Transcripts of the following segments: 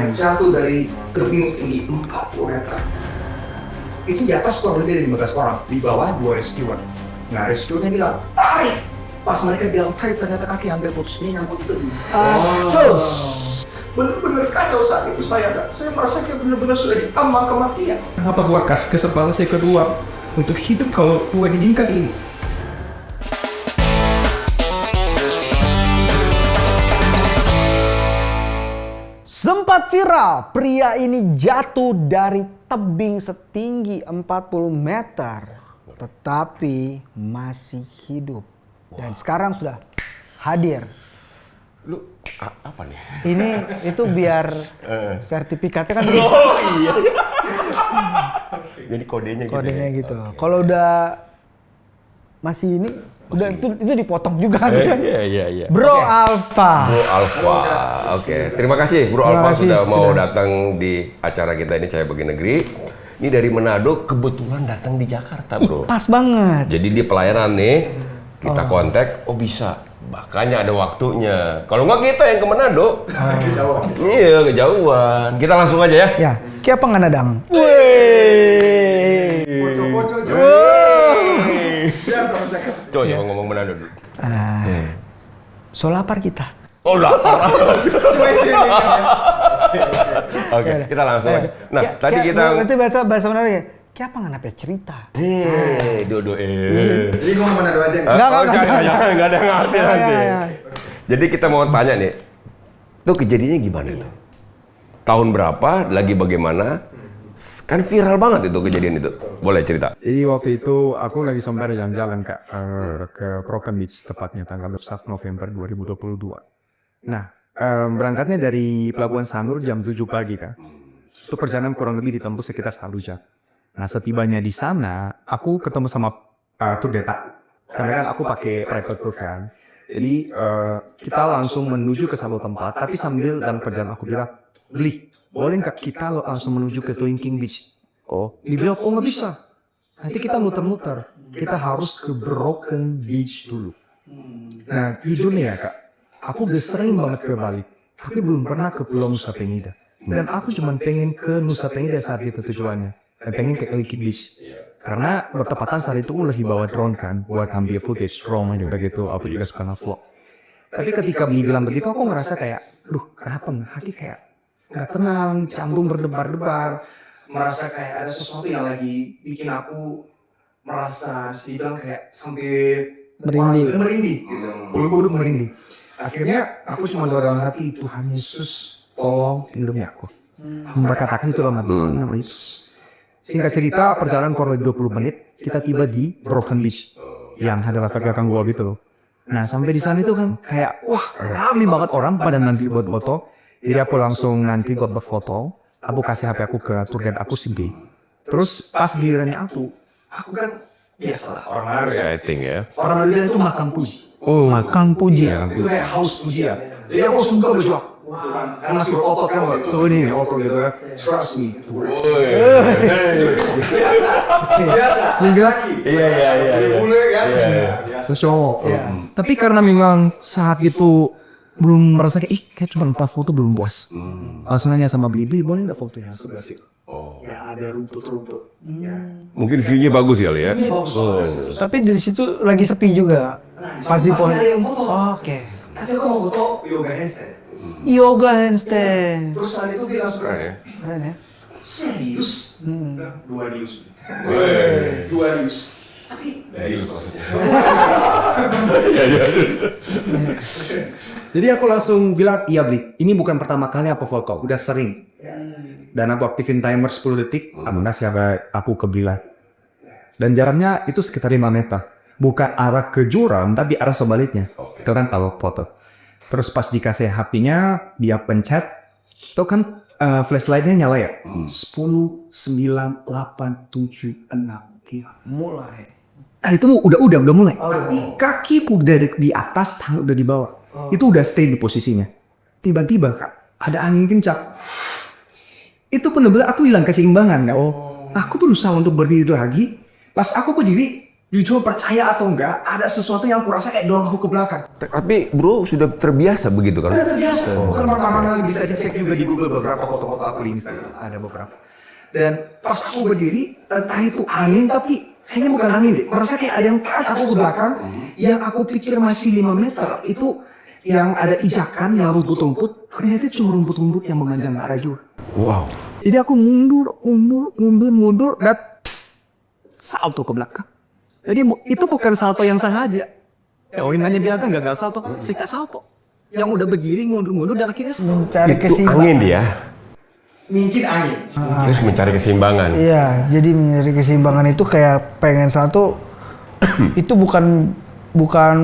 yang jatuh dari tebing setinggi 40 meter. Itu di atas kurang lebih 15 orang, di bawah 2 rescuer. Nah, rescuernya bilang, tarik! Pas mereka bilang tarik, ternyata kaki hampir putus, ini nyangkut di tebing. Bener-bener kacau saat itu saya merasa kayak bener-bener sudah diambang kematian. Kenapa gua kasih kesempatan saya kedua untuk hidup kalau gua diizinkan ini? Sempat viral, pria ini jatuh dari tebing setinggi 40 meter, tetapi masih hidup. Dan sekarang sudah hadir. Lu apa nih? Ini itu biar sertifikatnya kan Oh iya. Jadi kodenya gitu. kodenya ya? gitu. Oke. Kalau udah masih ini, udah itu dipotong juga. Iya. Bro Alfa. Bro Alfa. Oke. Terima kasih Bro Terima Alfa kasih, sudah mau sudah. datang di acara kita ini Cahaya Bagi Negeri. Ini dari Manado kebetulan datang di Jakarta, Bro. Pas banget. Jadi di pelayaran nih kita kontak, oh bisa. Makanya ada waktunya. Kalau nggak kita yang ke Manado. Iya, kejauhan. Kita langsung aja ya. Ya, kayak apa nggak nadang? Wih. Poco-poco Coba ngomong Manado dulu. So lapar kita. Oh lapar. Oke, kita langsung aja. Nah, tadi kita nanti bahasa Manado ya. Kayak apa nggak nape cerita? Dodo Ini gua mana doa aja nih. Enggak ada yang ngerti nanti. Ya. Jadi kita mau tanya nih. Tuh kejadiannya gimana tuh? Tahun berapa? Lagi bagaimana? Kan viral banget itu kejadian itu. Boleh cerita? Jadi waktu itu aku lagi sembari jalan-jalan ke Broken Beach tepatnya tanggal 1 November 2022. Nah, berangkatnya dari Pelabuhan Sanur jam 7 pagi kan. Itu perjalanan kurang lebih ditempuh sekitar 1 jam. Nah, setibanya di sana, aku ketemu sama tour deta. Karena kan aku pakai private tour kan. Jadi kita langsung menuju ke satu tempat, tapi sambil dalam perjalanan aku bilang, Beli, boleh nggak kita langsung menuju ke Twinking Beach? Oh, dibilang, oh nggak bisa. Nanti kita muter-muter. Kita harus ke Broken Beach dulu. Nah, jujur nih ya kak, aku udah sering banget ke Bali, tapi belum pernah ke Pulau Nusa Penida. Dan aku cuma pengen ke Nusa Penida saat itu tujuannya. Dan pengen ke Twinking Beach. Karena bertepatan saat itu aku lagi bawa drone kan, buat ambil footage strong aja begitu. Aku juga suka nge-vlog. Tapi ketika Beli bilang begitu, aku ngerasa kayak, duh kenapa hati kayak nggak tenang, jantung berdebar-debar, Merasa kayak ada sesuatu yang lagi bikin aku merasa bisa dibilang kayak sampai merinding gitu. bulu-bulu merinding. Akhirnya aku cuma doa dalam hati, Tuhan Yesus tolong lindungi aku. Berkatakan itu dalam hati, nama Yesus. Singkat cerita, perjalanan kurang lebih 20 menit, kita tiba di Broken Beach yang ada latar belakang gua gitu loh. Nah sampai di sana itu kan kayak wah ramai banget orang pada nanti buat foto. Jadi aku langsung nanti buat berfoto. Aku kasih HP aku ke tour guide aku si B. Terus pas gilirannya aku kan biasalah orang Manado ya. Setting ya. Orang Manado bilang itu makam puji. Oh, makan puji. Itu kayak haus pujian. Jadi aku langsung buka baju aku. Wah, kan masih otot kan waktu itu nih otot gitu kan. Trust me. Biasa. enggak Iya. Bule kan. seshow. Tapi karena memang saat itu belum merasa kayak kayak cuma 4 foto belum puas. Langsung nanya sama Beli, boleh nggak fotonya? Ya ada rumput-rumput. Mungkin view-nya bagus kali ya. Tapi di situ lagi sepi juga. Pas di pohon. Masih ada yang foto. Oke. Tapi aku mau foto yoga handstand. Yoga handstand. Terus saat itu dia langsung Keren ya. serius? Dua dius. Tapi Jadi aku langsung bilang, iya Bli, ini bukan pertama kali aku foto, udah sering. Dan aku aktifin timer 10 detik, aku kasih aku ke Bila. Dan jaraknya itu sekitar 5 meter. Bukan arah ke jurang, tapi arah sebaliknya. Itu kan kalau foto. Terus pas dikasih HP-nya, dia pencet, itu kan flashlight-nya nyala ya? 10, 9, 8, 7, 6, 3. Mulai. Nah itu udah mulai. Tapi kaki udah di atas, tangan udah di bawah. Itu udah stay di posisinya. Tiba-tiba kak, ada angin kencang. Itu bener-bener aku hilang keseimbangan. Aku berusaha untuk berdiri lagi. Pas aku berdiri, Jujur percaya atau enggak, ada sesuatu yang aku rasa kayak dorong aku ke belakang. Tapi bro sudah terbiasa begitu kan? Udah terbiasa. Bukan pertama bisa dicek juga di Google beberapa foto-foto aku di Instagram. Ada beberapa. Dan pas aku berdiri, entah itu angin tapi kayaknya bukan angin deh. Merasa kayak ada yang tarik aku ke belakang. Yang aku pikir masih 5 meter. Itu yang ada ijakan, yang rumput-rumput. Ternyata itu cuma rumput-rumput yang memanjang ke arah juga. Wow. Jadi aku mundur dan salto ke belakang. Jadi itu bukan salto yang sengaja. Ya, Oin hanya bilang kan gagal salto, sikat salto. Yang udah berdiri mundur-mundur dan akhirnya Mencari Itu keseimbangan. angin dia. mincin angin. Terus mencari keseimbangan. Iya, jadi mencari keseimbangan itu kayak pengen salto. Itu bukan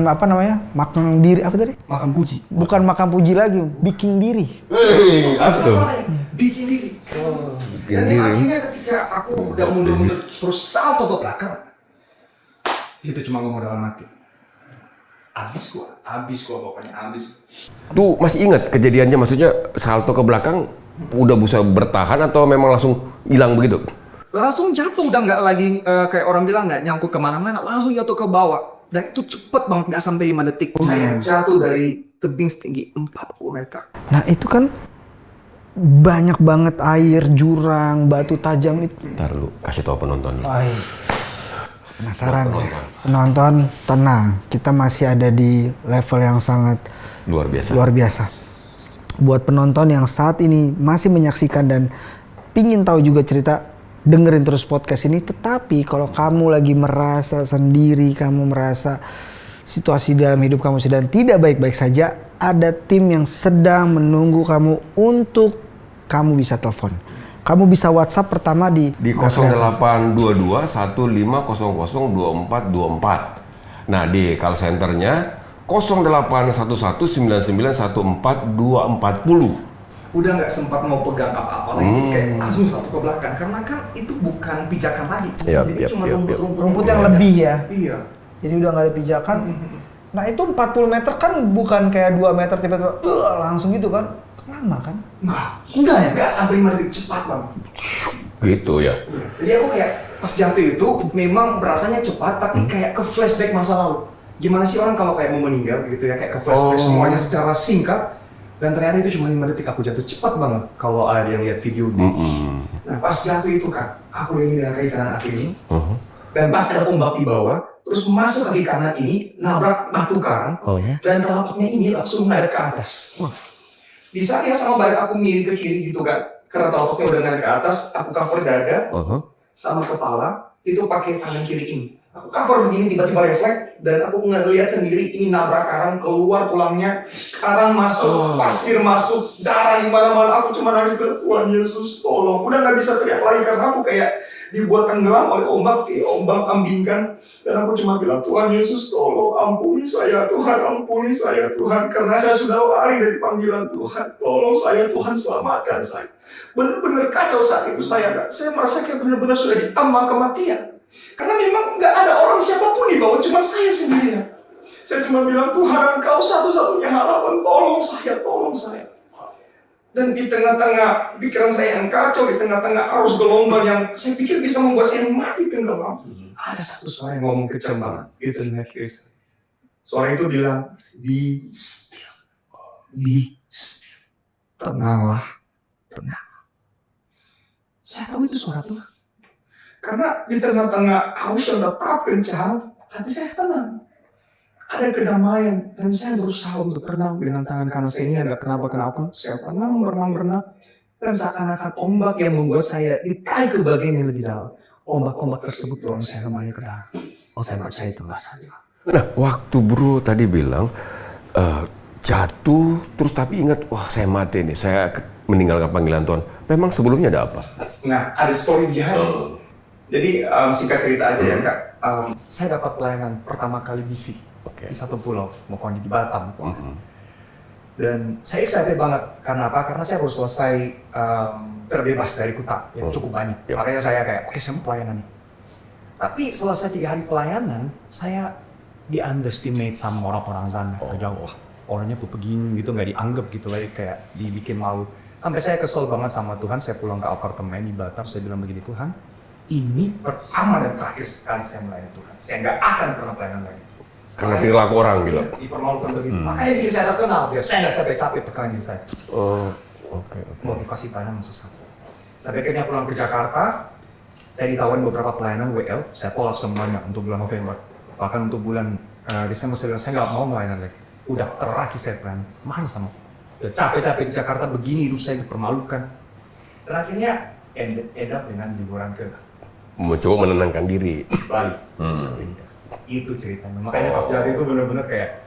apa namanya, makan diri apa tadi? Makan puji. Bukan makan puji lagi, bikin diri. Apa tuh? Bikin diri. Bikin Dan diri. akhirnya ketika aku udah mundur-mundur terus salto ke belakang, itu cuma ngomong dalam hati. Abis gua pokoknya abis. Tuh masih ingat kejadiannya, maksudnya salto ke belakang udah bisa bertahan atau memang langsung hilang begitu? Langsung jatuh, udah nggak lagi kayak orang bilang nggak nyangkut kemana-mana, langsung jatuh ke bawah. Dan itu cepet banget, nggak sampai 5 detik. Saya jatuh dari tebing setinggi 40 meter. Nah itu kan banyak banget air, jurang, batu tajam itu. Ntar lu kasih tahu penonton. Ay, penasaran ya? Penonton tenang, kita masih ada di level yang sangat Luar biasa. luar biasa. Buat penonton yang saat ini masih menyaksikan dan pingin tahu juga cerita, dengerin terus podcast ini. Tetapi kalau kamu lagi merasa sendiri, kamu merasa situasi dalam hidup kamu sedang tidak baik-baik saja, ada tim yang sedang menunggu kamu untuk kamu bisa telepon. Kamu bisa WhatsApp pertama di 0822 1500 2424. Nah di call centernya 0811 99 14 240. Udah nggak sempat mau pegang apa-apa lagi, kayak langsung satu ke belakang. Karena kan itu bukan pijakan lagi. Yap, Jadi yap, cuma yap, rumput-rumput rumput yang yang aja. lebih ya. Iya. Jadi udah nggak ada pijakan. Nah itu 40 meter kan bukan kayak 2 meter tiba-tiba langsung gitu kan. Lama kan? Enggak ya, nggak sampai 5 detik, cepat banget. Gitu ya. Jadi aku kayak pas jatuh itu memang berasanya cepat, tapi kayak ke flashback masa lalu. Gimana sih orang kalau kayak mau meninggal gitu ya, kayak ke flashback semuanya secara singkat. Dan ternyata itu cuma 5 detik, aku jatuh cepat banget kalau ada yang lihat video. Nah pas jatuh itu kan, aku ini dengan kaki kanan aku ini. Dan pas ada ombak di bawah, terus masuk kaki kanan ini, nabrak batu karang. Dan telapaknya ini langsung naik ke atas. Di saat yang sama badan aku miring ke kiri gitu kan. Karena telapaknya udah naik ke atas, aku cover dada sama kepala, itu pakai tangan kiri ini. Aku cover begini, tiba-tiba refleks, dan aku ngeliat sendiri ini nabrak karang, keluar tulangnya, karang masuk, pasir masuk, darah di mana-mana. Aku cuma nangis bilang, Tuhan Yesus tolong. Udah nggak bisa teriak lagi karena aku kayak dibuat tenggelam oleh ombak, ombak ambingkan. Dan aku cuma bilang, Tuhan Yesus tolong, ampuni saya Tuhan, ampuni saya Tuhan. Karena saya sudah lari dari panggilan Tuhan. Tolong saya Tuhan, selamatkan saya. Bener-bener kacau saat itu saya merasa kayak bener-bener sudah diambang kematian. Karena memang nggak ada orang siapapun di bawah, cuma saya sendirian. Saya cuma bilang, Tuhan Engkau satu-satunya harapan, tolong saya, tolong saya. Dan di tengah-tengah pikiran saya yang kacau, di tengah-tengah arus gelombang yang saya pikir bisa membuat saya mati tenggelam, ada satu suara yang ngomong kencang banget di telinga kiri saya. Suara itu bilang, be still, be still. Tenanglah, tenang. Saya tahu itu suara Tuhan. Karena di tengah-tengah arus yang tetap kencang, hati saya tenang. Ada kedamaian, dan saya berusaha untuk berenang dengan tangan kanan saya ini, ada kenapa-kenapa. Saya berenang, dan seakan-akan ombak yang membuat saya ditarik ke bagian yang lebih dalam. Ombak-ombak tersebut dorong saya kembali ke dalam. Oh, saya percaya itu rasanya. Nah waktu bro tadi bilang jatuh terus tapi ingat, wah saya mati nih, saya meninggalkan panggilan Tuhan. Memang sebelumnya ada apa? Nah, ada story behind. Jadi singkat cerita aja ya Kak. Saya dapat pelayanan pertama kali BC di satu pulau, pokoknya di Batam. Dan saya excited banget. Karena apa? Karena saya harus selesai terbebas dari kuta yang cukup banyak. Makanya saya kayak, oke saya mau pelayanan nih. Tapi selesai 3 hari pelayanan, saya di-underestimate sama orang-orang sana. Kejauh, wah orangnya tuh begini gitu, nggak dianggap gitu lagi, kayak dibikin malu. Sampai saya kesel banget sama Tuhan, saya pulang ke apartemen di Batam, saya bilang begini, Tuhan, ini pertama dan terakhir sekali saya melayani Tuhan. Saya nggak akan pernah pelayanan lagi. Karena perilaku orang gitu. Dipermalukan begitu. Makanya bikin saya terkenal, biar saya nggak capek-capek perkalian saya. Oh, oke. Motivasi pelayanan sesat. Sampai akhirnya pulang ke Jakarta, saya ditawarin beberapa pelayanan WL, saya tolak semuanya untuk bulan November. Bahkan untuk bulan Desember saya nggak mau pelayanan lagi. Udah terakhir saya pelayanan, malu sama. Udah capek-capek di Jakarta begini, hidup saya dipermalukan. Dan akhirnya end up dengan liburan ke Mencoba menenangkan diri. Bali. Itu ceritanya. Makanya pas dari itu benar-benar kayak,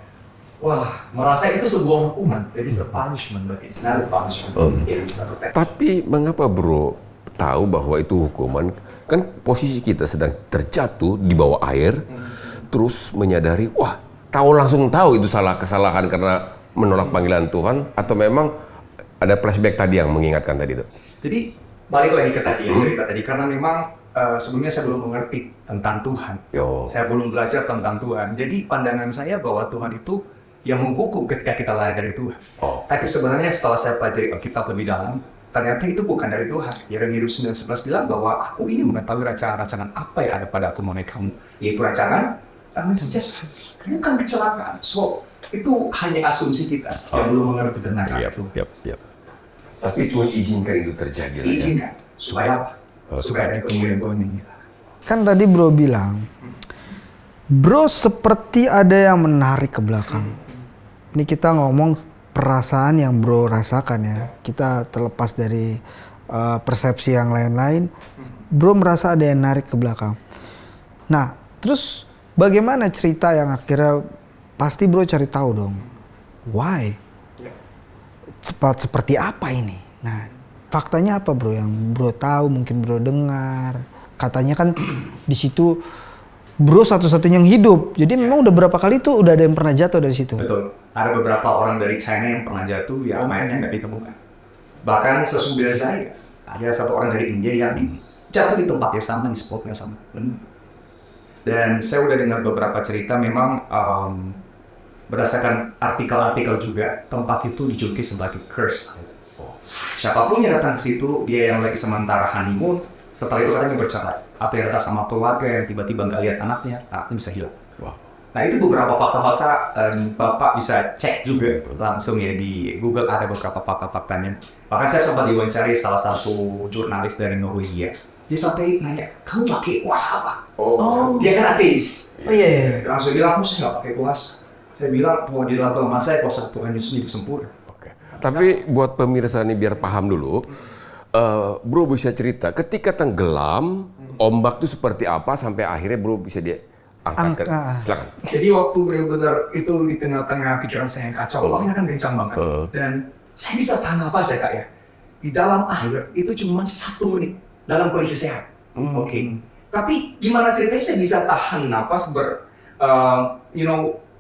wah, merasa itu sebuah hukuman. Jadi it's a punishment, but it's not a punishment. It's a test. Tapi mengapa bro tahu bahwa itu hukuman? Kan posisi kita sedang terjatuh di bawah air, terus menyadari, wah, langsung tahu itu kesalahan karena menolak panggilan Tuhan, atau memang ada flashback tadi yang mengingatkan tadi itu? Jadi balik lagi ke tadi cerita tadi, karena memang sebelumnya saya belum mengerti tentang Tuhan. Saya belum belajar tentang Tuhan. Jadi pandangan saya bahwa Tuhan itu yang menghukum ketika kita lari dari Tuhan. Tapi sebenarnya setelah saya pelajari Alkitab lebih dalam, ternyata itu bukan dari Tuhan. Yeremia 9:11 bilang bahwa aku ini mengetahui rancangan-rancangan apa yang ada pada aku mengenai kamu. Yaitu rancangan damai sejahtera, bukan kecelakaan. So, itu hanya asumsi kita yang belum mengerti tentang itu. Tapi Tuhan izinkan itu terjadi. Izinkan. Supaya apa? Supaya ada kemuliaan Tuhan yang kita. Kan tadi bro bilang, bro seperti ada yang menarik ke belakang. Ini kita ngomong perasaan yang bro rasakan ya. Kita terlepas dari persepsi yang lain-lain. Bro merasa ada yang narik ke belakang. Nah, terus bagaimana cerita yang akhirnya pasti bro cari tahu dong. Why? Seperti apa ini? Nah, faktanya apa bro yang bro tahu, mungkin bro dengar? Katanya kan di situ bro satu-satunya yang hidup. Jadi memang udah berapa kali tuh udah ada yang pernah jatuh dari situ. Betul. Ada beberapa orang dari China yang pernah jatuh, ya mayatnya nggak ditemukan. Bahkan sesudah saya, ada satu orang dari India yang jatuh di tempat yang sama, di spot yang sama. Dan saya udah dengar beberapa cerita, memang berdasarkan artikel-artikel juga, tempat itu dijuluki sebagai curse. Siapapun yang datang ke situ, dia yang lagi sementara honeymoon, setelah itu katanya bercerai. Atau yang datang sama keluarga yang tiba-tiba nggak lihat anaknya bisa hilang. Nah itu beberapa fakta-fakta, Bapak bisa cek juga langsung ya di Google, ada beberapa fakta-faktanya. Bahkan saya sempat diwawancari salah satu jurnalis dari Norwegia. Dia sampai nanya, kamu pakai kuasa apa? Dia kan ateis. Iya. Langsung bilang, aku nggak pakai kuasa. Saya bilang, mau di dalam kelemahan saya, kuasa Tuhan Yesus itu sempurna. Tapi buat pemirsa nih biar paham dulu, bro bisa cerita ketika tenggelam, ombak itu seperti apa sampai akhirnya bro bisa diangkat. Silakan. Jadi waktu benar-benar itu di tengah-tengah pikiran saya yang kacau, ombaknya kan kencang banget. Dan saya bisa tahan nafas ya kak ya. Di dalam air itu cuma 1 menit dalam kondisi sehat. Tapi gimana ceritanya saya bisa tahan nafas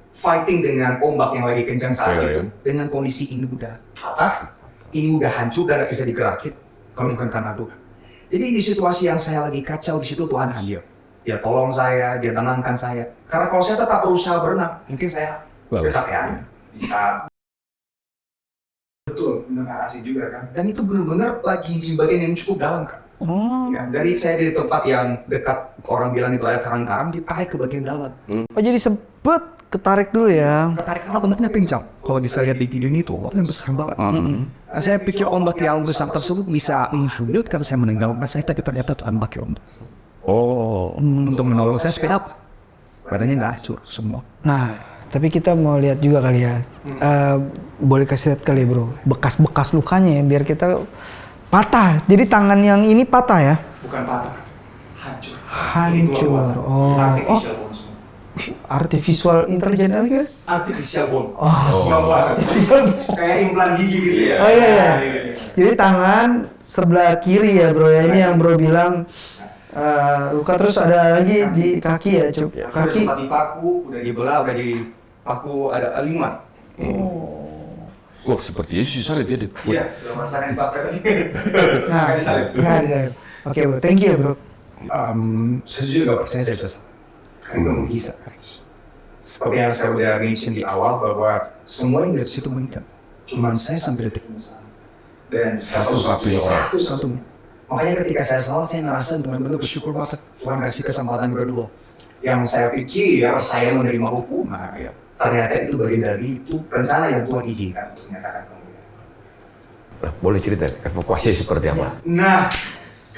fighting dengan ombak yang lagi kencang saat itu, dengan kondisi ini udah patah, ini udah hancur dan nggak bisa digerakin, kalau bukan karena Tuhan. Jadi di situasi yang saya lagi kacau, di situ Tuhan hadir. Dia tolong saya, dia tenangkan saya. Karena kalau saya tetap berusaha berenang, mungkin saya kecapean, bisa betul mendengar asik juga kan. Dan itu benar-benar lagi di bagian yang cukup dalam kan. Ya, dari saya di tempat yang dekat, orang bilang itu ada karang-karang, ditarik ke bagian dalam. Oh jadi sempet ketarik dulu ya. Ketarik karena ombaknya kencang. Kalau bisa lihat di video ini tuh, ombaknya besar banget. Saya pikir ombak yang besar tersebut bisa menghanyutkan saya, menenggelamkan saya, tapi ternyata Tuhan pakai ombak. Untuk menolong saya supaya apa? Badannya nggak hancur semua. Nah, tapi kita mau lihat juga kali ya. Boleh kasih lihat kali bro, bekas-bekas lukanya ya, biar kita patah. Jadi tangan yang ini patah ya? Bukan patah, hancur. Hancur. Artificial intelligence apa gitu? Artificial bone. Artificial kayak implan gigi gitu ya. Oh iya. Jadi tangan sebelah kiri ya bro ya. Ini yang bro bilang luka, terus ada lagi di kaki ya, Cuk. Kaki. Udah dipaku, udah dibelah, udah dipaku, ada 5. Wah, sepertinya susah lebih ada. Iya, sudah merasakan dipakai tadi. Nah, nggak bisa. Oke bro, thank you ya bro. Saya juga nggak percaya saya bisa. Karena nggak bisa. Seperti yang saya udah mention di awal bahwa semua yang dari situ meninggal. Cuman saya sampai detik ini sana. Dan satu-satunya orang. Makanya ketika saya selamat, saya ngerasa benar-benar bersyukur banget Tuhan kasih kesempatan kedua. Yang saya pikir saya menerima hukuman, ternyata itu bagian dari itu rencana yang Tuhan izinkan untuk menyatakan kemuliaan. Nah, boleh cerita evakuasi seperti apa? Nah,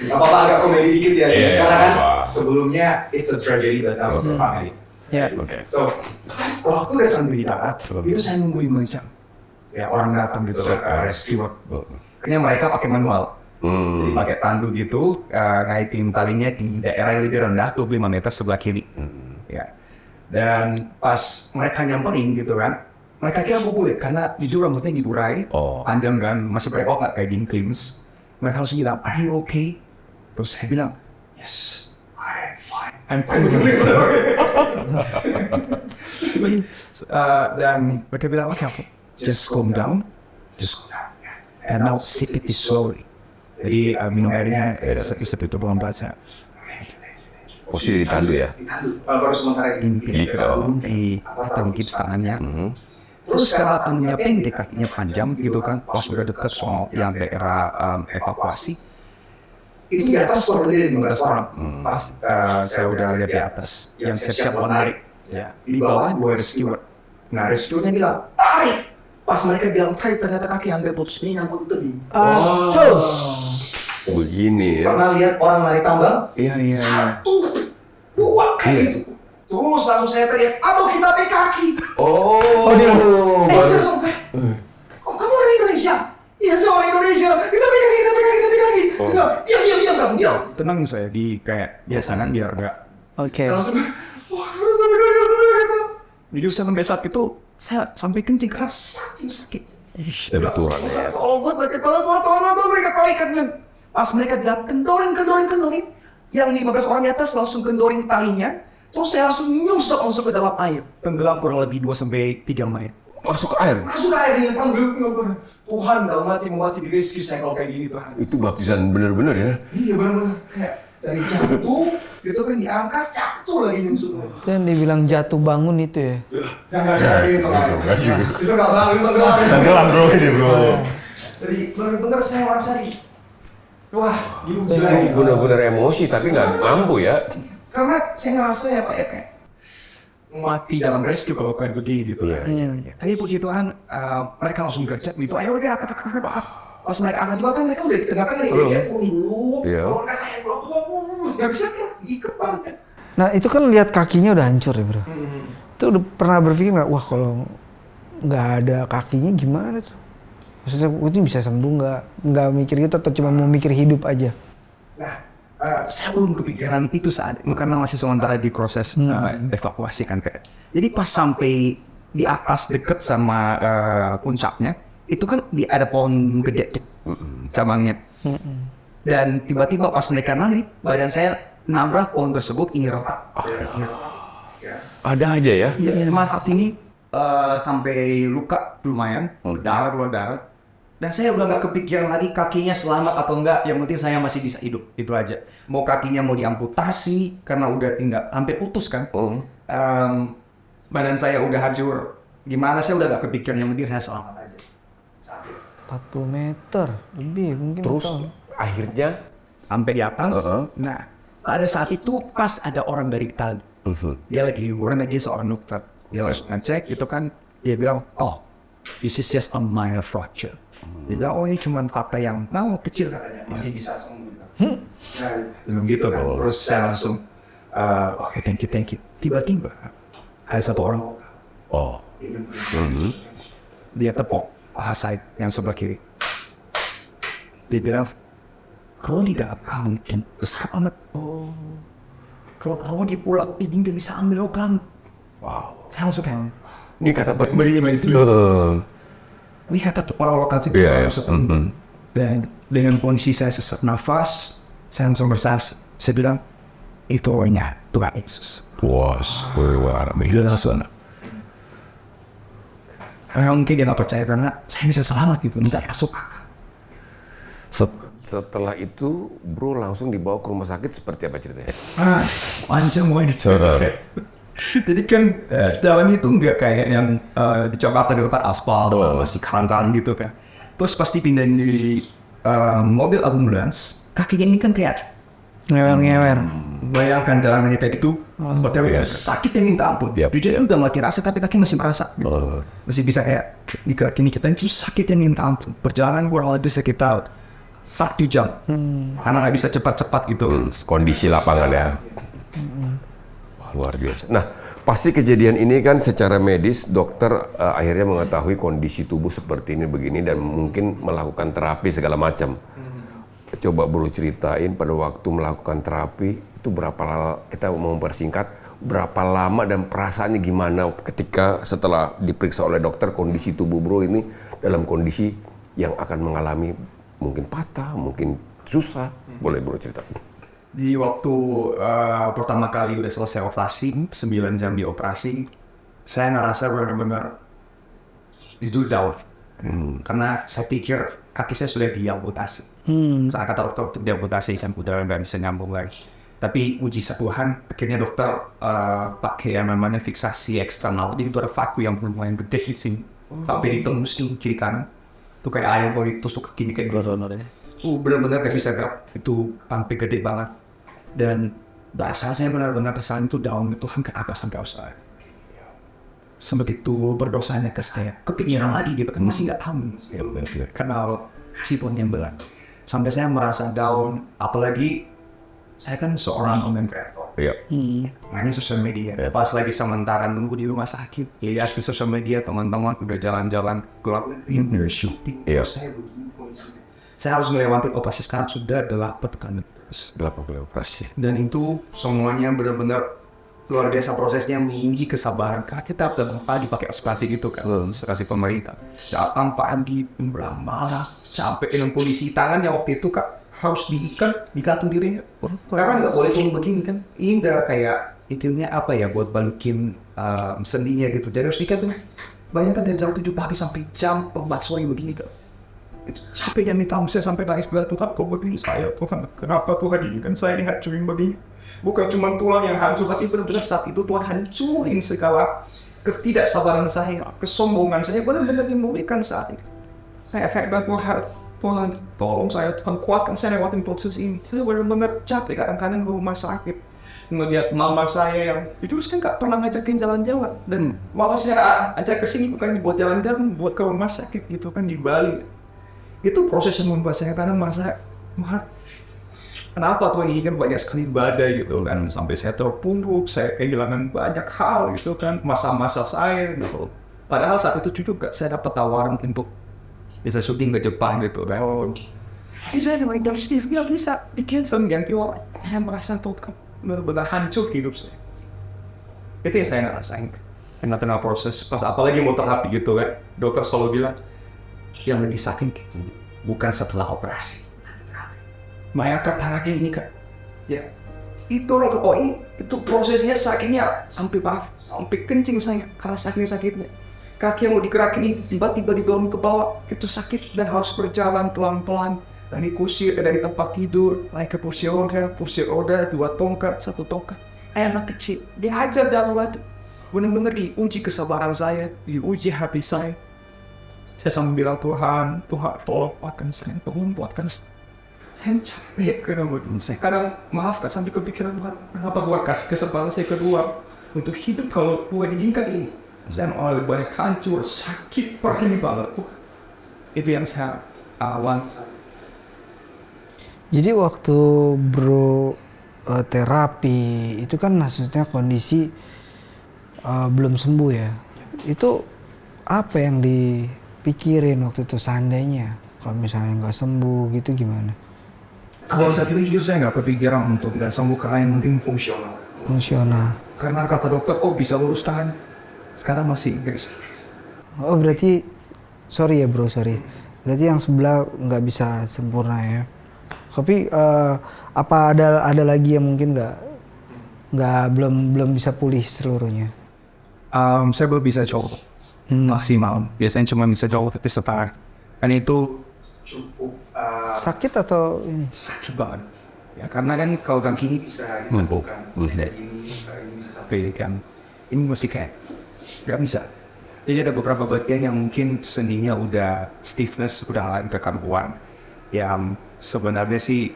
nggak apa-apa agak komedi dikit ya, Iya, karena kan apa-apa. sebelumnya it's a tragedy but now it's a family. Ya. Oke. So, waktu udah sampai di darat, itu saya nungguin macam ya orang datang gitu kan, rescuer. Kayaknya mereka pakai manual, jadi pakai tandu gitu, ngaitin talinya di daerah yang lebih rendah, 25 meter sebelah kiri. Ya. Dan pas mereka nyamperin gitu kan, mereka kira aku boleh karena jujur rambutnya diburai, panjang kan, masih berekok nggak kayak gini cleans. Mereka langsung bilang, are you okay? Terus saya bilang, yes, I am fine. I'm fine. Dan mereka bilang, okay, just calm down, and now sip it slowly. Jadi minum airnya sip itu pelan pelan. Posisi ditandu ya? Kalau baru sementara di terungkit tangannya. Terus karena tangannya pendek, kakinya panjang gitu kan, pas udah deket soal yang daerah evakuasi, itu di atas kurang lebih 15 orang. Pas saya udah lihat di atas, yang siap-siap mau narik. Ya. Di bawah 2 rescuer. Nah rescuernya bilang, tarik! Pas mereka bilang tarik, ternyata kaki hampir putus, ini nyambung tebing. Begini ya? Pernah lihat orang narik tambang? Iya. 1, 2, kayak gitu. Terus langsung saya teriak, aduh kita pakai kaki. Saya langsung, kok kamu orang Indonesia? Iya saya orang Indonesia, kita pakai kaki. Diam. Tenang saya di kayak biasa kan biar enggak. Oke. Saya langsung, wah harus sampai kaki. Jadi sampai saat itu saya sampai kencing keras, saking sakit. Kebetulan ya. Oh buat sakit banget, tolong mereka tarikan. Pas mereka bilang kendorin. Yang 15 orang di atas langsung kendorin talinya. Terus saya langsung nyusap ke dalam air. Tenggelam kurang lebih 2-3 menit. Masuk ke air? Masuk ke air dengan tenggelam. Tuhan dalam hati membuat diri saya kalau kayak gini Tuhan. Itu baptisan bener-bener ya? Iya bener-bener. Kayak dari jatuh, itu kan diangkat, jatuh lagi nyusuk. Itu yang dibilang jatuh bangun itu ya. Yang nggak sadar itu kan. Itu nggak bangun, tenggelam. Tenggelam bro ini bro. Jadi bener-bener saya merasa di, wah gila. Itu bener-bener emosi tapi nggak mampu ya? Karena saya ngerasa ya Pak ya kayak mati dalam rescue kalau kayak begini gitu. Iya. Tapi puji Tuhan mereka langsung gercep gitu. Ayo udah angkat. Pas mereka angkat juga kan mereka udah ditengahkan dari gercep dulu. Iya. Kalau nggak saya belum nggak bisa kan ikat banget. Nah itu kan lihat kakinya udah hancur ya bro. Itu udah pernah berpikir nggak, wah kalau nggak ada kakinya gimana tuh? Maksudnya itu bisa sembuh nggak mikir gitu atau cuma mau mikir hidup aja? Nah, saya belum kepikiran itu saat itu karena masih sementara di proses evakuasi kan kayak. Jadi pas sampai di atas deket sama puncaknya, itu kan ada pohon gede cabangnya. Dan tiba-tiba pas mereka naik, badan saya nabrak pohon tersebut, ini retak. Ada aja ya? Iya, mata sini sampai luka lumayan, darah. Dan saya udah nggak kepikiran lagi kakinya selamat atau enggak, yang penting saya masih bisa hidup, itu aja. Mau kakinya mau diamputasi karena udah tinggal hampir putus kan. Badan saya udah hancur, gimana saya udah nggak kepikiran, yang penting saya selamat aja. 40 meter lebih mungkin. Terus akhirnya Sampai di atas. Nah, pada saat itu pas ada orang dari Itali. Dia lagi liburan, dia seorang dokter. Dia langsung ngecek, itu kan dia bilang, oh, this is just a minor fracture. Dia bilang, oh ini cuma patah yang kecil katanya, masih bisa sembuh. Belum gitu kan. Terus saya langsung, oke, thank you. Tiba-tiba ada satu orang, dia tepuk paha saya yang sebelah kiri. Dia bilang, kalau di dalam kamu dan besar amat. Kalau kamu di pulau ini udah bisa ambil kamu. Wow. Saya langsung kayak, ini kata beri itu. Ini kata orang lokal sih. Dan dengan kondisi saya sesak nafas, saya langsung bersas. Saya bilang, itu orangnya Tuhan Yesus. Was, Dia langsung. Mungkin dia nggak percaya karena saya bisa selamat gitu, tidak masuk akal. Setelah itu, bro langsung dibawa ke rumah sakit seperti apa ceritanya? Macam mau dicoba. Jadi kan jalan itu nggak kayak yang di Jakarta di dekat aspal, masih kanan gitu kan. Terus pasti pindahin di mobil ambulans, kakinya ini kan kayak Ngewer-ngewer. bayangkan jalanannya kayak gitu, seperti Yes. sakit yang minta ampun. Yap, Jujur udah mati rasa tapi kaki masih merasa. Masih bisa kayak di kaki kita itu sakit yang minta ampun. Perjalanan kurang lebih sekitar 1 jam. Karena nggak bisa cepat-cepat gitu. Kondisi lapangan ya. Wah, luar biasa. Nah, pasti kejadian ini kan secara medis dokter akhirnya mengetahui kondisi tubuh seperti ini begini dan mungkin melakukan terapi segala macam. Coba Bro ceritain pada waktu melakukan terapi itu kita mau mempersingkat berapa lama dan perasaannya gimana ketika setelah diperiksa oleh dokter kondisi tubuh Bro ini dalam kondisi yang akan mengalami mungkin patah, mungkin susah. Boleh Bro cerita. Di waktu pertama kali udah selesai operasi, 9 jam di operasi, saya ngerasa benar-benar itu down. Karena saya pikir kaki saya sudah diamputasi. Saat kata dokter untuk diamputasi kan udah nggak bisa nyambung lagi. Tapi uji Tuhan, akhirnya dokter pakai yang namanya fiksasi eksternal. Jadi itu ada vakum yang lumayan gede di sini. Sampai ditembus di kiri kanan. Itu kayak ayam kalau ditusuk ke kiri kayak gitu. Benar-benar gak bisa gerak. Itu sampai gede banget. Dan bahasa saya benar-benar kesalahan itu down. Tuhan kenapa sampai saya? Sebegitu berdosanya ke saya. Kepikiran lagi gitu kan. Masih gak tahu. Karena kasih Tuhan yang berat. Sampai saya merasa down. Apalagi saya kan seorang content creator. Iya. Mainnya sosial media. Pas lagi sementara nunggu di rumah sakit. Ya di sosial media teman-teman udah jalan-jalan keluar negeri syuting. Iya. Saya begini kondisinya. Saya harus melewati operasi sekarang sudah 8 kali. 8 kali operasi. Dan itu semuanya benar-benar luar biasa prosesnya menguji kesabaran. Karena kita pagi pakai aspirasi gitu kan. Aspirasi pemerintah. Datang pagi, malam, sampai dengan polisi tangannya waktu itu kak harus diikat, digantung dirinya. Karena nggak boleh turun begini kan. Ini udah kayak intinya apa ya buat balikin sendinya gitu. Jadi harus diikat tuh. Bayangkan dari jam 7 pagi sampai jam 4 sore begini kak. Itu capeknya minta saya sampai nangis bilang Tuhan kok begini saya Tuhan kenapa Tuhan ini kan saya dihancurin begini bukan cuma tulang yang hancur tapi benar-benar saat itu Tuhan hancurin segala ketidaksabaran saya kesombongan saya benar-benar dimulihkan saat itu saya hebat Tuhan tolong saya Tuhan kuatkan saya lewatin proses ini saya benar-benar capek kadang-kadang ke rumah sakit ngelihat mama saya yang itu kan nggak pernah ngajakin jalan-jalan dan malah saya ajak ke sini bukan buat jalan-jalan buat ke rumah sakit gitu kan di Bali. Itu proses yang membuat saya kadang merasa kenapa Tuhan ini kan banyak sekali badai gitu kan sampai saya terpuruk, saya kehilangan banyak hal gitu kan masa-masa saya gitu. Padahal saat itu juga saya dapat tawaran untuk bisa syuting ke Jepang gitu kan. Saya dari nggak bisa di cancel ganti orang. Saya merasa benar-benar hancur hidup saya. Itu yang saya ngerasain. Tengah-tengah proses pas apalagi mau terapi gitu kan, dokter selalu bilang yang lebih sakit bukan setelah operasi. Bayangkan tangannya ini kan, ya itu loh itu prosesnya sakitnya sampai kencing saya karena sakitnya. Kaki yang mau digerakin ini tiba-tiba didorong ke bawah itu sakit dan harus berjalan pelan-pelan dari tempat tidur naik ke kursi roda 2 tongkat 1 tongkat. Anak kecil dihajar dalam waktu benar-benar diuji kesabaran saya, diuji hati saya. Saya sambil bilang Tuhan tolong kuatkan saya, tolong kuatkan saya. Saya capek karena begini. Saya kadang maafkan sampai kepikiran Tuhan, kenapa buat kasih kesempatan saya kedua untuk hidup kalau Tuhan izinkan ini. Saya mau lebih banyak hancur, sakit, perih banget. Itu yang saya alami. Jadi waktu bro terapi itu kan maksudnya kondisi belum sembuh ya. Itu apa yang dipikirin waktu itu seandainya kalau misalnya nggak sembuh gitu gimana? Kalau saat itu juga saya nggak kepikiran untuk nggak sembuh karena yang penting fungsional. Karena kata dokter, bisa lurus tangan. Sekarang masih nggak bisa. Oh berarti, sorry. Berarti yang sebelah nggak bisa sempurna ya. Tapi apa ada lagi yang mungkin belum bisa pulih seluruhnya? Saya belum bisa coba maksimal. Biasanya cuma bisa coba tapi setengah. Kan itu cukup sakit atau ini? Sakit banget. Ya karena kan kalau kaki ini bisa dilakukan, ini bisa sampai kan. Ini mesti kayak nggak bisa. Jadi ada beberapa bagian yang mungkin sendinya udah stiffness, udah lain kekaruan. Ya sebenarnya sih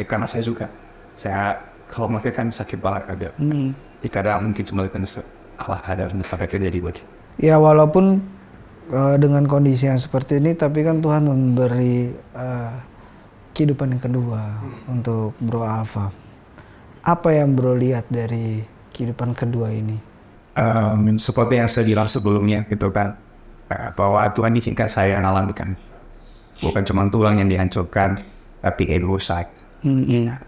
karena saya kalau makan kan sakit banget agak. Kadang mungkin cuma kan ada sampai terjadi buat. Ya walaupun dengan kondisi yang seperti ini, tapi kan Tuhan memberi kehidupan yang kedua untuk Bro Alpha. Apa yang Bro lihat dari kehidupan kedua ini? Seperti yang saya bilang sebelumnya gitu kan, bahwa Tuhan izinkan saya mengalamikan bukan cuma tulang yang dihancurkan, tapi ego saya,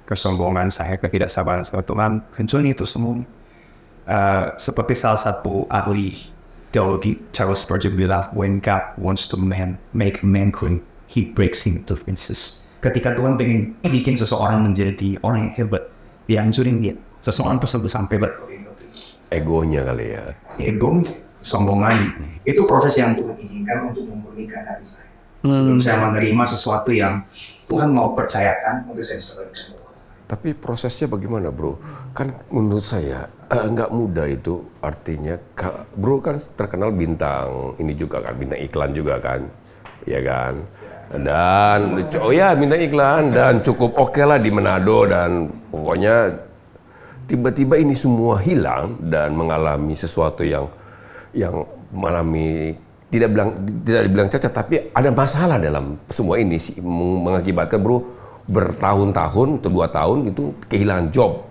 kesombongan saya, ketidaksabaran saya. Tuhan hancur itu semua. Seperti salah satu ahli teologi Charles Spurgeon bilang, when God wants to make a man clean, he breaks him to pieces. Ketika Tuhan ingin bikin seseorang menjadi orang yang hebat, dia hancurin dia. Seseorang tersebut sampai Egonya kali ya. ego, sombongan, itu proses yang Tuhan izinkan untuk memurnikan hati saya. Sebelum saya menerima sesuatu yang Tuhan mau percayakan untuk saya sampaikan. Tapi prosesnya bagaimana bro? Kan menurut saya nggak mudah itu, artinya bro kan terkenal bintang ini juga kan, bintang iklan juga kan, ya kan? Dan bintang iklan dan cukup oke lah di Manado, dan pokoknya tiba-tiba ini semua hilang dan mengalami sesuatu yang mengalami tidak dibilang cacat, tapi ada masalah dalam semua ini sih, mengakibatkan bro bertahun-tahun atau 2 tahun itu kehilangan job.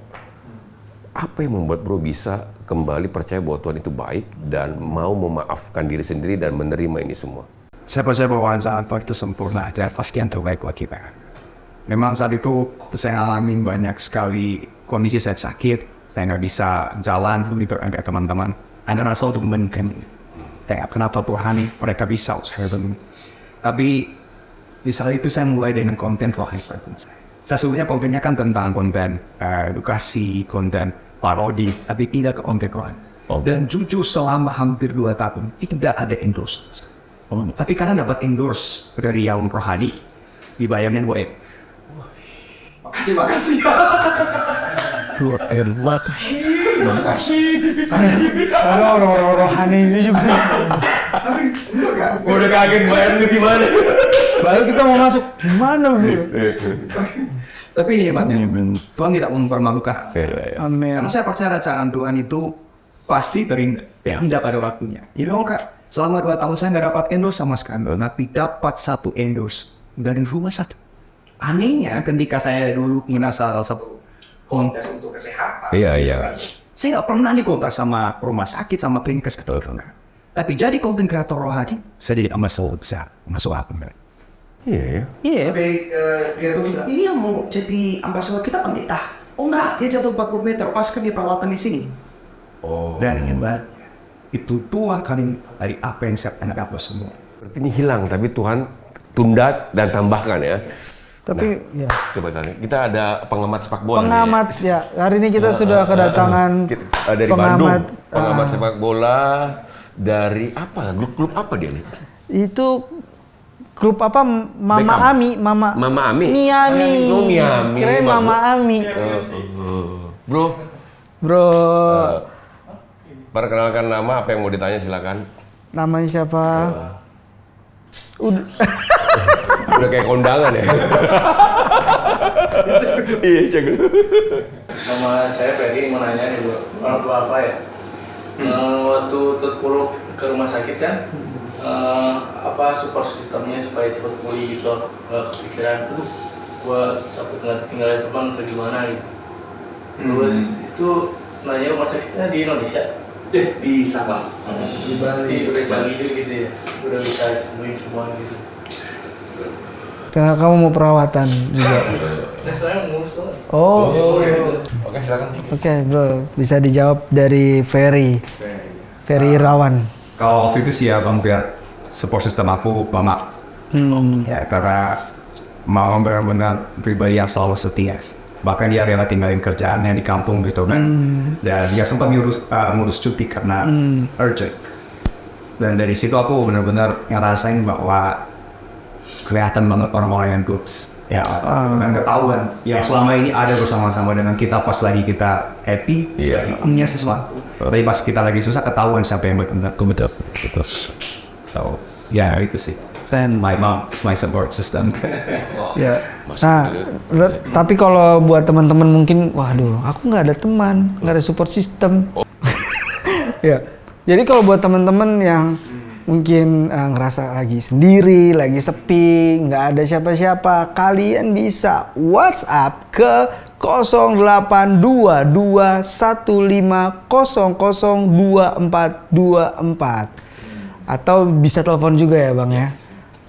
Apa yang membuat bro bisa kembali percaya bahwa Tuhan itu baik dan mau memaafkan diri sendiri dan menerima ini semua? Saya percaya bahwa saat itu sempurna dan pasti yang terbaik buat kita. Memang saat itu saya alami banyak sekali kondisi saya sakit, saya nggak bisa jalan, begitu kayak teman-teman. Ada rasa untuk menekan, kayak kenapa Tuhan ini mereka bisa usaha begini. Tapi di saat itu saya mulai dengan konten rohani saya. Sesungguhnya kontennya kan tentang konten edukasi, konten parodi, tapi tidak ke konten rohani. Dan jujur selama hampir 2 tahun tidak ada endorse. Tapi karena dapat endorse dari yang rohani, dibayarnya gue. Makasih. Ada orang-orang rohani ini juga. Tapi bener gak? Udah kaget bayarnya gimana? Baru kita mau masuk gimana bro? Tapi ini hebatnya, Tuhan tidak mempermalukan. Amin. Karena saya percaya rancangan Tuhan itu pasti terindah pada waktunya. Jadi kak, selama 2 tahun saya nggak dapat endorse sama sekali, tapi dapat 1 endorse dari rumah sakit. Anehnya ketika saya dulu ingin salah satu kontes untuk kesehatan, Iya. saya nggak pernah dikontak sama rumah sakit, sama klinik kesehatan. Tapi jadi konten kreator rohani, saya jadi masalah besar, masuk akal. Iya. Sampai dia tuh bilang, ini yang mau jadi ambasador kita pendeta. Oh enggak, dia jatuh 40 meter, pas kan dia perawatan di sini. Oh. Dan hebatnya, itu 2 kali dari apa yang saya pernah dapat semua. Berarti ini hilang, tapi Tuhan tunda dan tambahkan ya. Tapi ya. Coba tanya, kita ada pengamat sepak bola. Pengamat ya. Hari ini kita sudah kedatangan dari Bandung. Pengamat sepak bola dari apa? Grup apa dia nih? Itu grup apa? Mama Beckham. Ami, Mama Ami. Miami. Oh, Miami. Kirain Mama Ami. Bro, Bro, perkenalkan nama, apa yang mau ditanya silakan. namanya siapa? Udah. Udah kayak kondangan ya. Iya, jago. Nama saya Ferry, mau nanya nih bro, orang tua apa ya? Waktu terpuruk ke rumah sakit kan, apa support sistemnya supaya cepat pulih gitu, kepikiran gua takut tinggalin teman atau gimana gitu. Terus itu nanya rumah sakitnya di Indonesia? Di Sabang. Di Bali udah canggih juga gitu ya, udah bisa sembuhin semua gitu. Karena kamu mau perawatan juga. Nah saya ngurus banget. Oh. Oke, silakan. Oke, bro, bisa dijawab dari Ferry Irawan. Kalau waktu itu sih ya Bang Biar, support system aku Mama. Ya karena Mama benar-benar pribadi yang selalu setia. Bahkan dia rela tinggalin kerjaannya di kampung gitu kan. Dan dia sempat ngurus cuti karena urgent. Dan dari situ aku benar-benar ngerasain bahwa kelihatan banget orang-orang yang goods. Ya, dan ketahuan yang selama ini ada bersama-sama dengan kita pas lagi kita happy, punya sesuatu. Tapi pas kita lagi susah ketahuan siapa yang benar-benar betul. So, ya itu sih. then my mom is my support system. Ya. Nah, tapi kalau buat teman-teman mungkin, waduh, aku nggak ada teman, nggak ada support system. Ya. Jadi kalau buat teman-teman yang mungkin ngerasa lagi sendiri, lagi sepi, nggak ada siapa-siapa, kalian bisa WhatsApp ke 082215002424 atau bisa telepon juga ya Bang ya.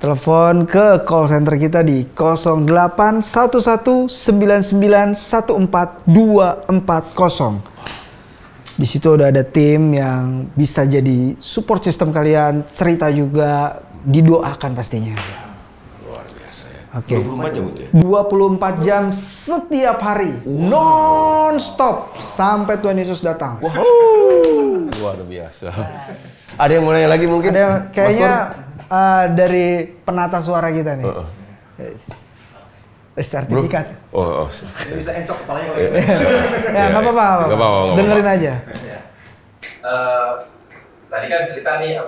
Telepon ke call center kita di 0811991424. Di situ udah ada tim yang bisa jadi support system kalian, cerita juga, didoakan pastinya. Luar biasa ya. Oke. 24 jam itu ya? 24 jam setiap hari, non-stop sampai Tuhan Yesus datang. Luar biasa. Ada yang mau nanya lagi mungkin? Ada kayaknya dari penata suara kita nih. Yes. Sertifikat. Oh. Bisa encok kepalanya kalau Ya nggak apa-apa. Nggak apa-apa. Dengerin aja. Tadi kan cerita nih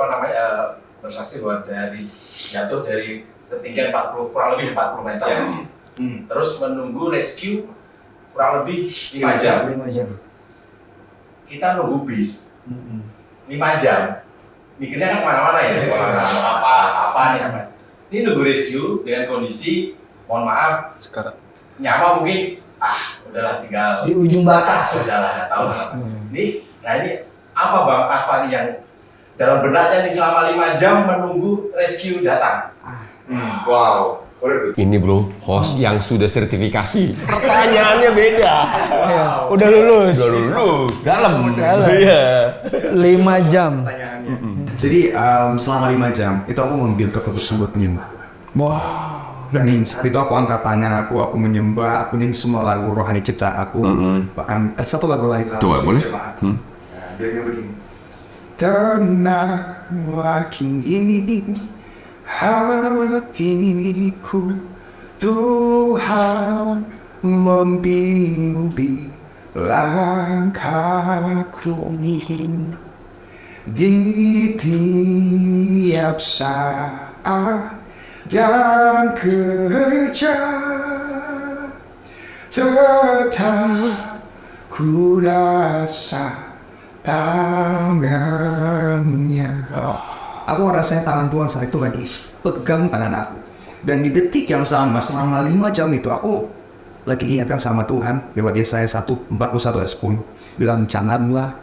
bersaksi bahwa dari jatuh dari ketinggian kurang lebih 40 meter. Terus menunggu rescue kurang lebih 5 jam. 5 jam. Kita nunggu bis 5 jam. Mikirnya kan kemana-mana ya, apa. Ini nunggu rescue dengan kondisi, mohon maaf, sekarang nyawa mungkin, udahlah tinggal Di ujung batas. udahlah, nggak tahu. Ini apa Bang Afani yang dalam benaknya nih selama 5 jam menunggu rescue datang? Wow. Ini bro, host yang sudah sertifikasi. Pertanyaannya beda. Ya, udah lulus. Udah lulus. Dalam. Dalam. Iya. 5 jam. Jadi selama 5 jam itu aku mengambil keputusan buat menyembah. Dan saat itu aku angkat tangan aku menyembah, aku nyanyi semua lagu rohani cipta aku. Bahkan ada satu lagu lain. Coba, boleh? Dia begini. Tenang wakini hatiku, Tuhan membimbing langkahku di tiap saat dan kerja tetap ku rasa tangannya. Aku ngerasain tangan Tuhan saat itu lagi pegang tangan aku. Dan di detik yang sama selama 5 jam itu aku lagi diingatkan sama Tuhan lewat Yesaya 1:41 ayat 10 bilang janganlah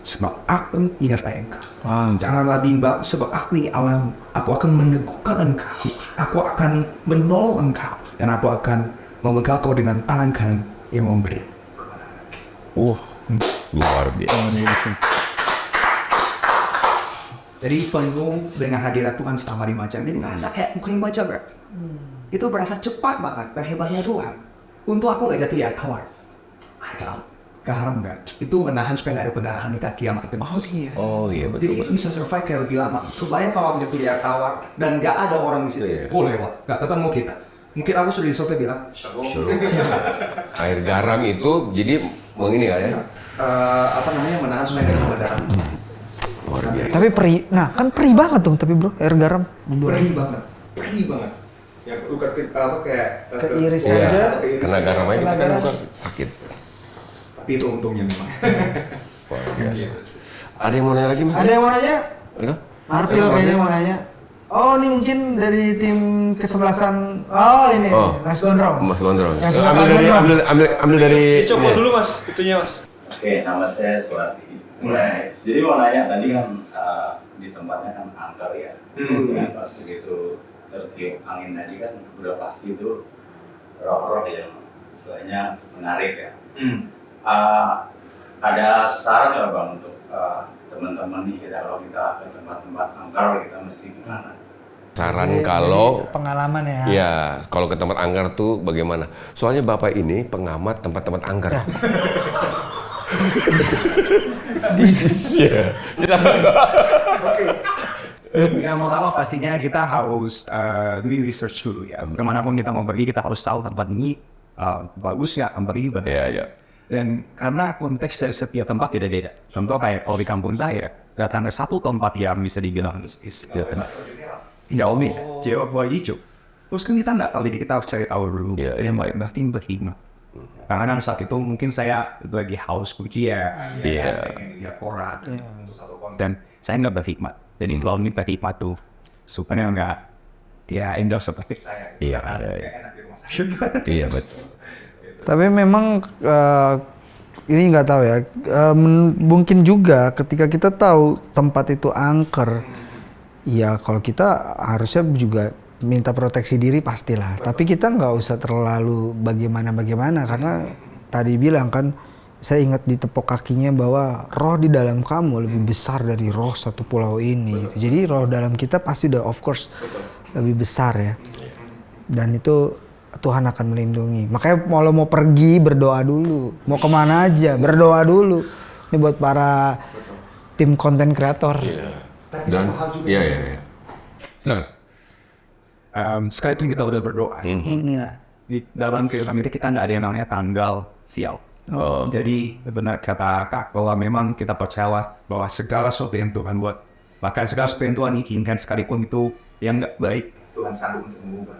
sebab aku menyertai engkau. Janganlah bimbang sebab aku ini Allah. Aku akan meneguhkan engkau. Aku akan menolong engkau dan aku akan memegang kau dengan tangan kanan yang memberi. Luar biasa. Jadi penuh dengan hadirat Tuhan selama 5 jam. Jadi ngerasa kayak bukan 5 jam ya. Itu berasa cepat banget dan hebatnya Tuhan. Untuk aku gak jatuh di air tawar. Garam kan. Itu menahan supaya gak ada pendarahan di kaki yang makin mahal. Oh iya betul. Jadi itu bisa survive kayak lebih lama. Kebayang kalau aku jatuh di air tawar dan gak ada orang di situ. Boleh Pak. Gak ketemu kita. Mungkin aku sudah disurvey bilang. Air garam itu jadi mengini kan ya? Menahan supaya gak ada pendarahan. Luar biasa. Tapi perih banget tuh tapi bro, air garam. Perih banget. Ya bukan kayak Keiris Iya. aja. Kena garamnya kita kan bukan sakit. Tapi itu untungnya memang. Luar biasa. Ada yang mau nanya lagi mas? Ada yang mau nanya? Itu? Marpil kayaknya mau nanya. Oh ini mungkin dari tim kesebelasan. Oh ini Mas Gondrong. Mas Gondrong. Yang suka Ambil dari ambil dari. Dicopot dulu mas, itunya mas. Oke, nama saya Suwardi. Jadi mau nanya tadi kan di tempatnya kan angker ya. Dengan pas begitu tertiup angin tadi kan udah pasti itu roh-roh yang istilahnya menarik ya. Ada saran nggak bang untuk teman-teman nih kita kalau kita ke tempat-tempat angker kita mesti gimana? Saran kalau pengalaman ya. ya kalau ke tempat angker tuh bagaimana? Soalnya bapak ini pengamat tempat-tempat angker. Bisnisnya. Yang pertama pastinya kita harus do research dulu ya. Kemanapun kita mau pergi kita harus tahu tempat ini bagus ya, tempat ini bagus. Iya. Dan karena konteks dari setiap tempat beda-beda. Contoh kayak kalau di kampung saya datang ke satu tempat yang bisa dibilang mistis. Ya Om ya, jawab gua hijau. Terus kan kita nggak tahu, jadi kita harus cari tahu dulu. Iya, Yang baik berarti berhikmat. Karena kan saat itu mungkin saya lagi haus pujian, Iya. pengen lihat koran, untuk satu konten. Saya nggak berhikmat. Jadi selalu minta hikmat tuh supaya nggak ya endorse seperti saya. Iya, Karena iya. enak di rumah sakit. Iya betul. Tapi memang ini nggak tahu ya, mungkin juga ketika kita tahu tempat itu angker, ya kalau kita harusnya juga minta proteksi diri pastilah. Tapi kita nggak usah terlalu bagaimana karena tadi bilang kan, saya ingat di tepuk kakinya bahwa roh di dalam kamu lebih besar dari roh satu pulau ini. Gitu. Jadi roh dalam kita pasti udah of course lebih besar ya. Dan itu Tuhan akan melindungi. Makanya kalau mau pergi berdoa dulu. Mau kemana aja berdoa dulu. Ini buat para tim konten kreator. Dan iya. Nah, sekalipun kita udah berdoa, di dalam kehidupan kita nggak ada yang namanya tanggal sial. Jadi benar kata Kak, bahwa memang kita percaya bahwa segala sesuatu yang Tuhan buat, bahkan segala sesuatu yang Tuhan izinkan sekalipun itu yang nggak baik, Tuhan sanggup untuk mengubah.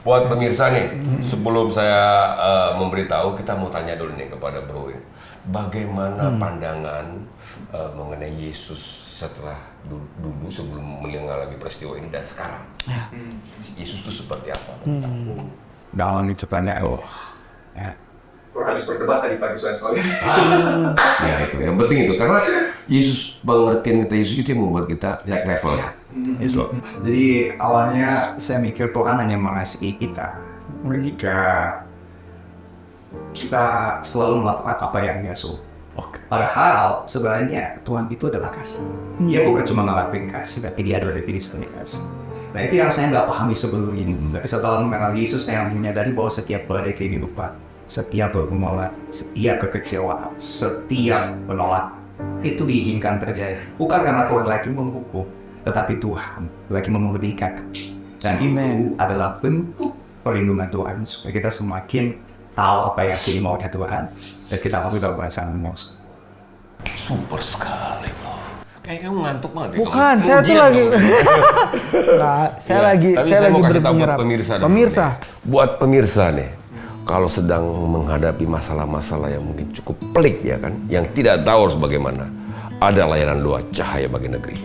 Buat pemirsa nih, sebelum saya memberitahu, kita mau tanya dulu nih kepada Bro. Bagaimana pandangan mengenai Yesus setelah dulu sebelum mengalami peristiwa ini dan sekarang? Yesus itu seperti apa? Dalam hidupannya, ya. Harus berdebat tadi pagi soal ini. Ya itu, yang penting itu karena Yesus, pengertian kita Yesus itu yang membuat kita naik level. Jadi awalnya saya mikir Tuhan hanya mengasihi kita ketika kita selalu melakukan apa yang Dia suruh. Padahal sebenarnya Tuhan itu adalah kasih. Dia bukan cuma ngelakuin kasih, tapi Dia adalah definisi kasih. Nah itu yang saya nggak pahami sebelum ini. Tapi setelah mengenal Yesus, saya menyadari bahwa setiap badai kehidupan, setiap pergumulan, setiap kekecewaan, setiap penolakan itu diizinkan terjadi. Bukan karena Tuhan lagi menghukum, tetapi Tuhan lagi memberikan. Dan ini adalah bentuk perlindungan Tuhan supaya kita semakin tahu apa yang dimaunya Tuhan dan kita mau juga bersama Musa. Super sekali, Bro. Kayak kamu ngantuk banget. Ya, Bukan, kamu saya tuh ujian lagi kamu. Nggak, saya Ya, lagi tapi saya lagi mau kasih tahu buat berpenyerap. pemirsa dulu Pemirsa, nih. Buat pemirsa nih, kalau sedang menghadapi masalah-masalah yang mungkin cukup pelik ya kan, yang tidak tahu harus bagaimana, ada layanan doa Cahaya Bagi Negeri.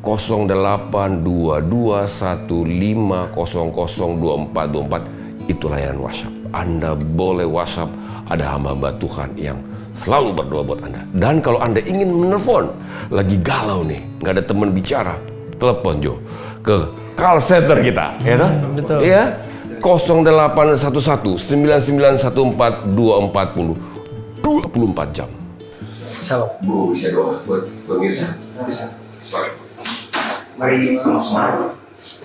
082215002424 itu layanan WhatsApp. Anda boleh WhatsApp, ada hamba-hamba Tuhan yang selalu berdoa buat Anda. Dan kalau Anda ingin menelpon, lagi galau nih, nggak ada teman bicara, telepon Jo ke call center kita, ya kan? Betul. Iya, 0811 9914 2440 24 jam. Shalom. Bu, bisa doa buat pemirsa? Bisa. Sorry. Mari sama-sama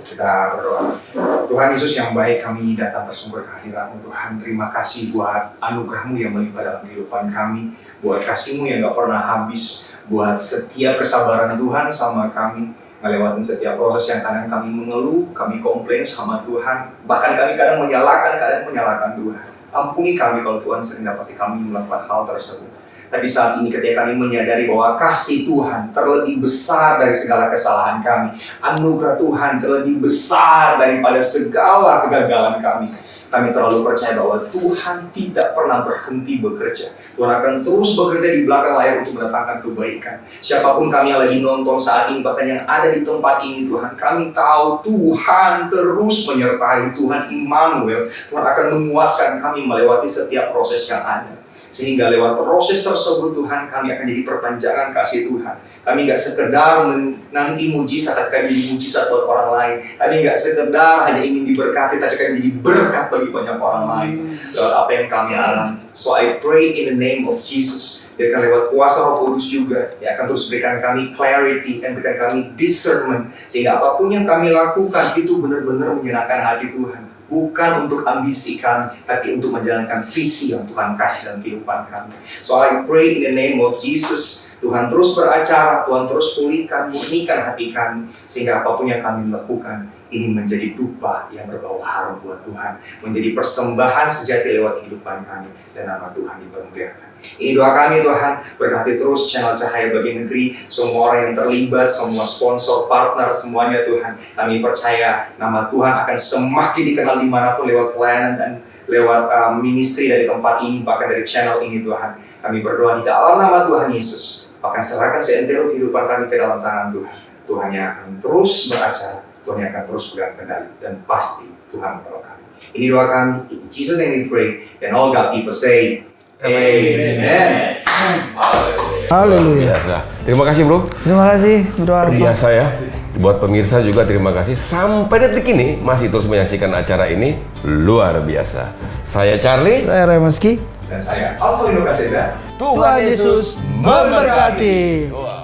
kita berdoa. Tuhan Yesus yang baik, kami datang bersumber kehadiran-Mu Tuhan. Terima kasih buat anugerah-Mu yang melimpah dalam kehidupan kami, buat kasih-Mu yang gak pernah habis, buat setiap kesabaran Tuhan sama kami, ngelewatin setiap proses yang kadang kami mengeluh, kami komplain sama Tuhan, bahkan kami kadang menyalahkan Tuhan. Ampuni kami kalau Tuhan sering dapati kami melakukan hal tersebut. Tapi saat ini ketika kami menyadari bahwa kasih Tuhan terlebih besar dari segala kesalahan kami, anugerah Tuhan terlebih besar daripada segala kegagalan kami, kami terlalu percaya bahwa Tuhan tidak pernah berhenti bekerja. Tuhan akan terus bekerja di belakang layar untuk mendatangkan kebaikan. Siapapun kami yang lagi nonton saat ini, bahkan yang ada di tempat ini, Tuhan, kami tahu Tuhan terus menyertai. Tuhan Immanuel, Tuhan akan menguatkan kami melewati setiap proses yang ada. Sehingga lewat proses tersebut Tuhan, kami akan jadi perpanjangan kasih Tuhan. Kami gak sekedar nanti mujizat, tapi kami jadi mujizat buat orang lain. Kami gak sekedar hanya ingin diberkati, tapi kami jadi berkat bagi banyak orang lain lewat apa yang kami alami. So I pray in the name of Jesus, biarkan lewat kuasa Roh Kudus juga, ya akan terus berikan kami clarity dan berikan kami discernment, sehingga apapun yang kami lakukan itu benar-benar menyenangkan hati Tuhan. Bukan untuk ambisi kami, tapi untuk menjalankan visi yang Tuhan kasih dalam kehidupan kami. So I pray in the name of Jesus, Tuhan terus beracara, Tuhan terus pulihkan, murnikan hati kami, sehingga apapun yang kami lakukan, ini menjadi dupa yang berbau harum buat Tuhan, menjadi persembahan sejati lewat kehidupan kami, dan nama Tuhan dipermuliakan. Ini doa kami Tuhan, berkati terus channel Cahaya Bagi Negeri, semua orang yang terlibat, semua sponsor, partner, semuanya Tuhan. Kami percaya nama Tuhan akan semakin dikenal dimanapun lewat pelayanan dan lewat ministry dari tempat ini, bahkan dari channel ini Tuhan. Kami berdoa di dalam nama Tuhan Yesus, bahkan serahkan seantero kehidupan kami ke dalam tangan Tuhan. Tuhan yang akan terus beracara, Tuhan yang akan terus pegang kendali, dan pasti Tuhan menolong kami. Ini doa kami, in Jesus name we pray, and all God people say, Amen. Haleluya. Biasa. Terima kasih bro. Terima kasih Bro Alfa. Biasa ya. Buat pemirsa juga terima kasih. Sampai detik ini masih terus menyaksikan acara ini. Luar biasa. Saya Charlie. Saya Remeski. Dan saya Alfa Indokaseda. Tuhan Yesus memberkati. Wah.